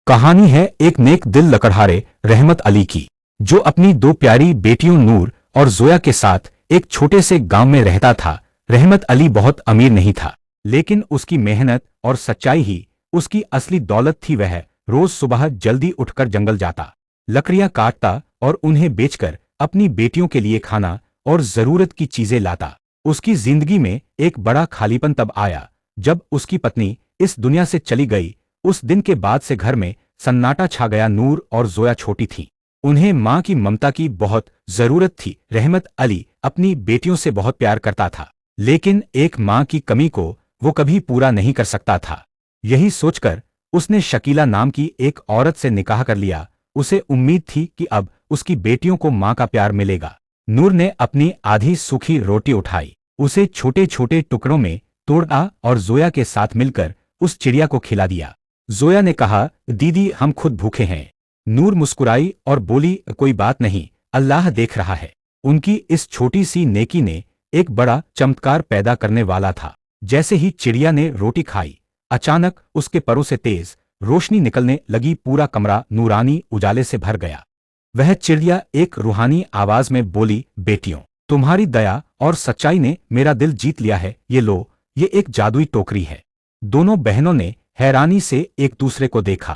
कहानी है एक नेक दिल लकड़हारे रहमत अली की, जो अपनी दो प्यारी बेटियों नूर और जोया के साथ एक छोटे से गांव में रहता था। रहमत अली बहुत अमीर नहीं था, लेकिन उसकी मेहनत और सच्चाई ही उसकी असली दौलत थी। वह रोज सुबह जल्दी उठकर जंगल जाता, लकड़ियां काटता और उन्हें बेचकर अपनी बेटियों के लिए खाना और जरूरत की चीजें लाता। उसकी जिंदगी में एक बड़ा खालीपन तब आया जब उसकी पत्नी इस दुनिया से चली गई। उस दिन के बाद से घर में सन्नाटा छा गया। नूर और जोया छोटी थीं, उन्हें मां की ममता की बहुत जरूरत थी। रहमत अली अपनी बेटियों से बहुत प्यार करता था, लेकिन एक मां की कमी को वो कभी पूरा नहीं कर सकता था। यही सोचकर उसने शकीला नाम की एक औरत से निकाह कर लिया। उसे उम्मीद थी कि अब उसकी बेटियों को मां का प्यार मिलेगा। नूर ने अपनी आधी सूखी रोटी उठाई, उसे छोटे छोटे टुकड़ों में तोड़ा और जोया के साथ मिलकर उस चिड़िया को खिला दिया। जोया ने कहा, दीदी हम खुद भूखे हैं। नूर मुस्कुराई और बोली, कोई बात नहीं, अल्लाह देख रहा है। उनकी इस छोटी सी नेकी ने एक बड़ा चमत्कार पैदा करने वाला था। जैसे ही चिड़िया ने रोटी खाई, अचानक उसके परों से तेज रोशनी निकलने लगी। पूरा कमरा नूरानी उजाले से भर गया। वह चिड़िया एक रूहानी आवाज में बोली, बेटियों, तुम्हारी दया और सच्चाई ने मेरा दिल जीत लिया है। ये लो, ये एक जादुई टोकरी है। दोनों बहनों ने हैरानी से एक दूसरे को देखा।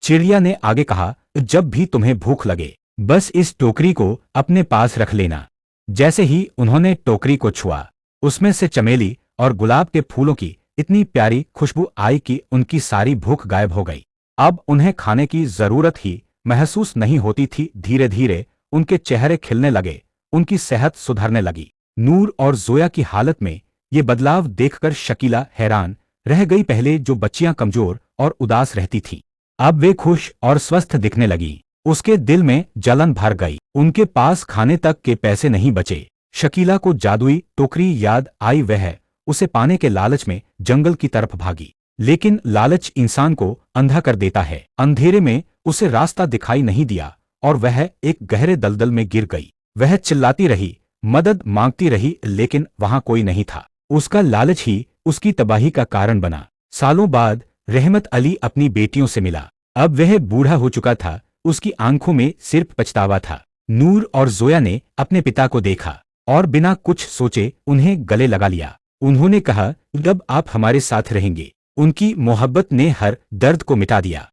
चिड़िया ने आगे कहा, जब भी तुम्हें भूख लगे बस इस टोकरी को अपने पास रख लेना। जैसे ही उन्होंने टोकरी को छुआ, उसमें से चमेली और गुलाब के फूलों की इतनी प्यारी खुशबू आई कि उनकी सारी भूख गायब हो गई। अब उन्हें खाने की जरूरत ही महसूस नहीं होती थी। धीरे धीरे उनके चेहरे खिलने लगे, उनकी सेहत सुधरने लगी। नूर और जोया की हालत में ये बदलाव देखकर शकीला हैरान रह गई। पहले जो बच्चियां कमजोर और उदास रहती थीं, अब वे खुश और स्वस्थ दिखने लगीं। उसके दिल में जलन भर गई। उनके पास खाने तक के पैसे नहीं बचे। शकीला को जादुई टोकरी याद आई। वह उसे पाने के लालच में जंगल की तरफ भागी, लेकिन लालच इंसान को अंधा कर देता है। अंधेरे में उसे रास्ता दिखाई नहीं दिया और वह एक गहरे दलदल में गिर गई। वह चिल्लाती रही, मदद मांगती रही, लेकिन वहां कोई नहीं था। उसका लालच ही उसकी तबाही का कारण बना। सालों बाद रहमत अली अपनी बेटियों से मिला। अब वह बूढ़ा हो चुका था, उसकी आंखों में सिर्फ पछतावा था। नूर और जोया ने अपने पिता को देखा और बिना कुछ सोचे उन्हें गले लगा लिया। उन्होंने कहा, जब आप हमारे साथ रहेंगे। उनकी मोहब्बत ने हर दर्द को मिटा दिया।